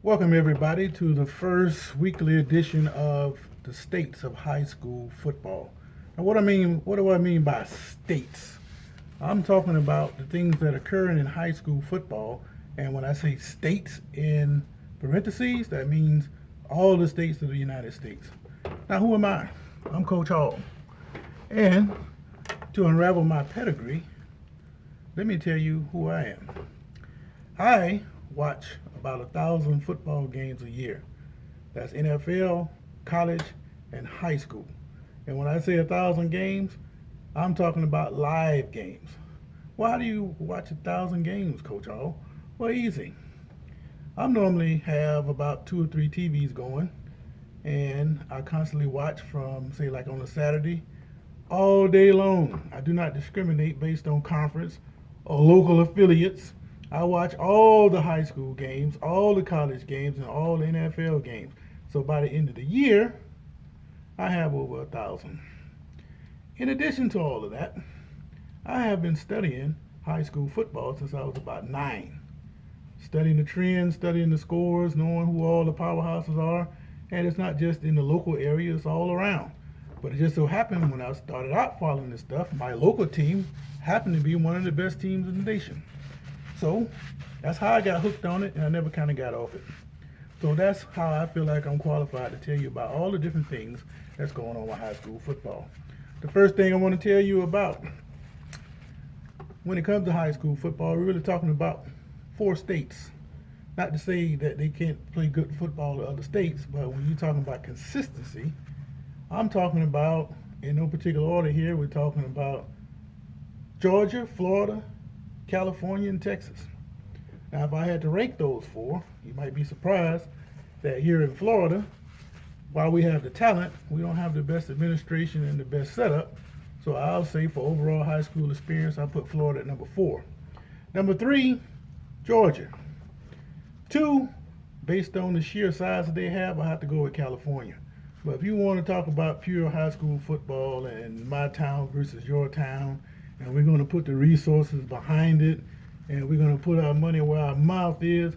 Welcome everybody to the first weekly edition of the states of high school football. Now what do I mean by states? I'm talking about the things that occur in high school football, and when I say states in parentheses, that means all the states of the United States. Now who am I? I'm Coach Hall. And to unravel my pedigree, let me tell you who I am. I watch about 1,000 football games a year. That's NFL, college, and high school. And when I say 1,000 games, I'm talking about live games. Why do you watch 1,000 games, Coach Hall? Well, easy. I normally have about 2 or 3 TVs going, and I constantly watch from, say, like on a Saturday, all day long. I do not discriminate based on conference or local affiliates. I watch all the high school games, all the college games, and all the NFL games. So by the end of the year, I have over 1,000. In addition to all of that, I have been studying high school football since I was about 9. Studying the trends, studying the scores, knowing who all the powerhouses are. And it's not just in the local area, it's all around. But it just so happened when I started out following this stuff, my local team happened to be one of the best teams in the nation. So that's how I got hooked on it, and I never kind of got off it. So that's how I feel like I'm qualified to tell you about all the different things that's going on with high school football. The first thing I want to tell you about when it comes to high school football, we're really talking about 4 states. Not to say that they can't play good football in other states, but when you're talking about consistency, I'm talking about, in no particular order here, we're talking about Georgia, Florida, California, and Texas. Now, if I had to rank those 4, you might be surprised that here in Florida, while we have the talent, we don't have the best administration and the best setup. So I'll say for overall high school experience, I'll put Florida at number 4. Number 3, Georgia. 2, based on the sheer size that they have, I have to go with California. But if you want to talk about pure high school football and my town versus your town, and we're going to put the resources behind it, and we're going to put our money where our mouth is,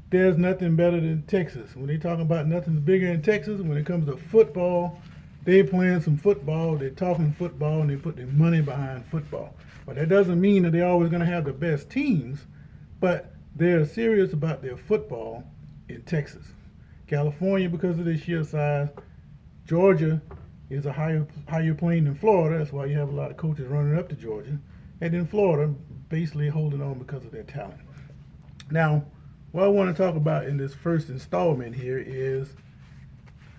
there's nothing better than Texas. When they talk about nothing's bigger in Texas, when it comes to football, they playing some football, they're talking football, and they put their money behind football. But that doesn't mean that they're always going to have the best teams, but they're serious about their football in Texas. California, because of their sheer size. Georgia is a higher plane than Florida. That's why you have a lot of coaches running up to Georgia. And then Florida basically holding on because of their talent. Now, what I want to talk about in this first installment here is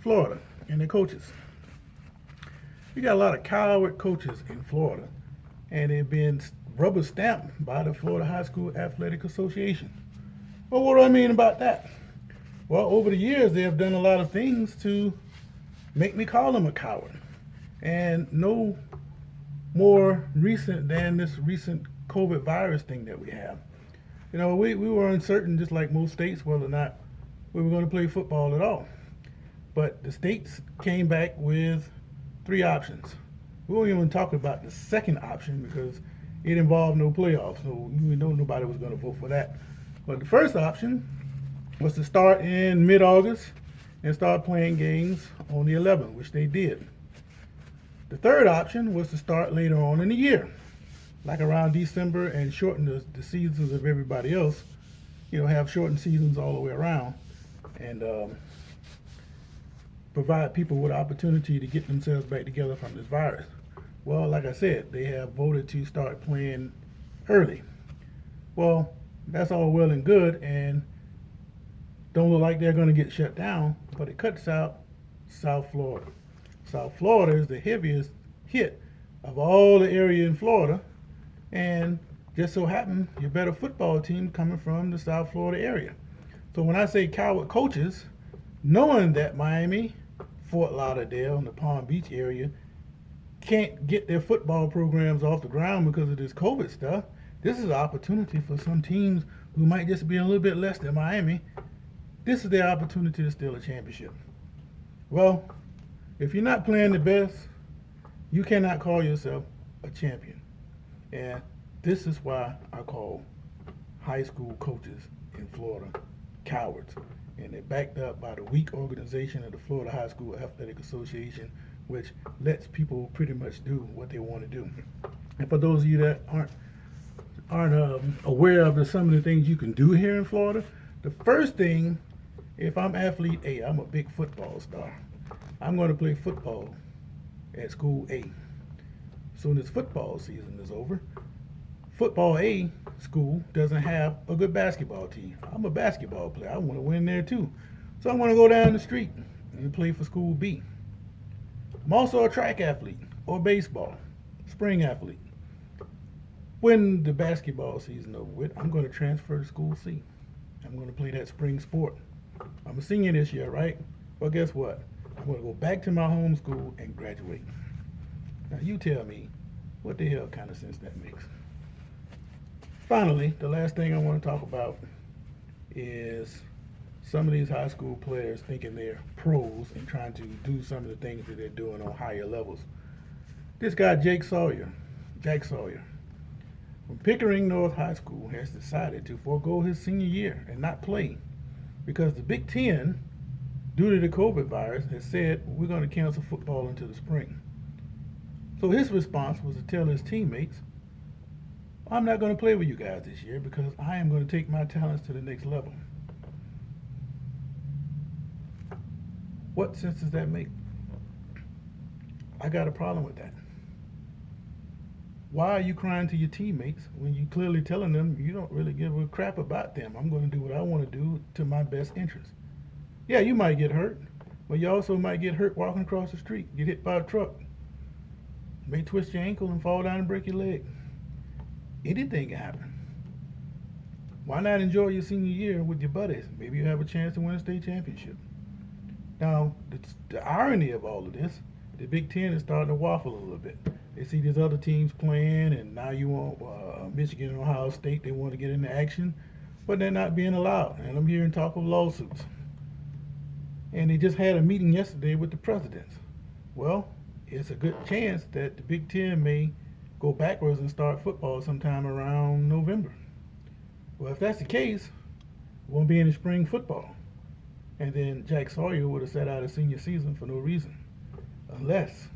Florida and their coaches. We got a lot of coward coaches in Florida, and they've been rubber stamped by the Florida High School Athletic Association. Well, what do I mean about that? Well, over the years, they have done a lot of things to make me call them a coward. And no more recent than this recent COVID virus thing that we have. You know, we were uncertain, just like most states, whether or not we were going to play football at all. But the states came back with 3 options. We won't even talk about the second option because it involved no playoffs, so we know nobody was going to vote for that. But the first option was to start in mid-August and start playing games on the 11th, which they did. The third option was to start later on in the year, like around December, and shorten the seasons of everybody else. You know, have shortened seasons all the way around, and provide people with opportunity to get themselves back together from this virus. Well, like I said, they have voted to start playing early. Well, that's all well and good, and don't look like they're going to get shut down, but it cuts out South Florida. South Florida is the heaviest hit of all the area in Florida, and just so happened your better football team coming from the South Florida area. So when I say coward coaches, knowing that Miami, Fort Lauderdale, and the Palm Beach area can't get their football programs off the ground because of this COVID stuff, this is an opportunity for some teams who might just be a little bit less than Miami. This is their opportunity to steal a championship. Well, if you're not playing the best, you cannot call yourself a champion. And this is why I call high school coaches in Florida cowards. and they're backed up by the weak organization of the Florida High School Athletic Association, which lets people pretty much do what they want to do. And for those of you that aren't aware of some of the things you can do here in Florida, the first thing, if I'm athlete A, I'm a big football star. I'm going to play football at school A. As soon as football season is over, football A school doesn't have a good basketball team. I'm a basketball player. I want to win there too. So I'm going to go down the street and play for school B. I'm also a track athlete or baseball, spring athlete. When the basketball season over with, I'm going to transfer to school C. I'm going to play that spring sport. I'm a senior this year, right? Well, guess what? I'm going to go back to my home school and graduate. Now, you tell me, what the hell kind of sense that makes? Finally, the last thing I want to talk about is some of these high school players thinking they're pros and trying to do some of the things that they're doing on higher levels. This guy, Jack Sawyer, from Pickering North High School, has decided to forego his senior year and not play because the Big Ten, due to the COVID virus, has said we're going to cancel football into the spring. So his response was to tell his teammates, I'm not going to play with you guys this year because I am going to take my talents to the next level. What sense does that make? I got a problem with that. Why are you crying to your teammates when you clearly telling them you don't really give a crap about them? I'm going to do what I want to do to my best interest. Yeah, you might get hurt, but you also might get hurt walking across the street, get hit by a truck, may twist your ankle and fall down and break your leg. Anything can happen. Why not enjoy your senior year with your buddies? Maybe you have a chance to win a state championship. Now, the irony of all of this, the Big Ten is starting to waffle a little bit. They see these other teams playing, and now you want Michigan and Ohio State, they want to get into action, but they're not being allowed. And I'm hearing talk of lawsuits. And they just had a meeting yesterday with the presidents. Well, it's a good chance that the Big Ten may go backwards and start football sometime around November. Well, if that's the case, it won't be any spring football. And then Jack Sawyer would have sat out a senior season for no reason. Unless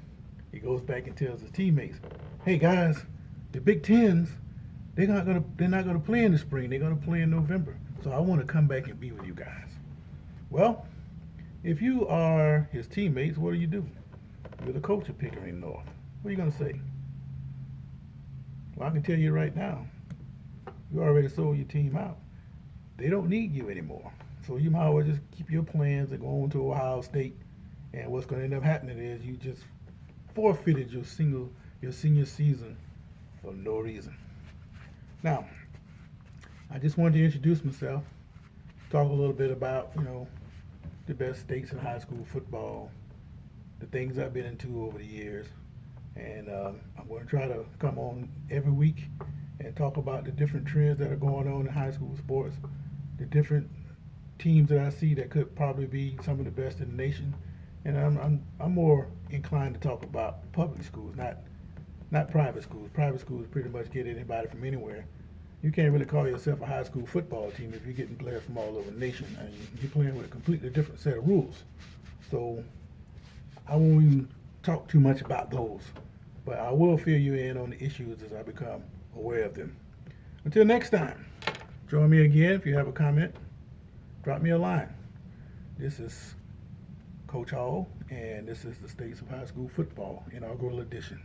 he goes back and tells his teammates, hey guys, the Big Tens, they're not gonna play in the spring, they're gonna play in November. So I want to come back and be with you guys. Well, if you are his teammates, what do? You're the coach of Pickering North. What are you gonna say? Well, I can tell you right now, you already sold your team out. They don't need you anymore. So you might as well just keep your plans and go on to Ohio State. And what's going to end up happening is you just forfeited your senior season for no reason. Now, I just wanted to introduce myself, talk a little bit about, the best states in high school football, the things I've been into over the years. And I'm going to try to come on every week and talk about the different trends that are going on in high school sports, the different teams that I see that could probably be some of the best in the nation. And I'm more inclined to talk about public schools, not private schools. Private schools pretty much get anybody from anywhere. You can't really call yourself a high school football team if you're getting players from all over the nation. I mean, you're playing with a completely different set of rules. So I won't even talk too much about those, but I will fill you in on the issues as I become aware of them. Until next time, join me again. If you have a comment, drop me a line. This is Coach Hall, and this is the States of High School Football inaugural edition.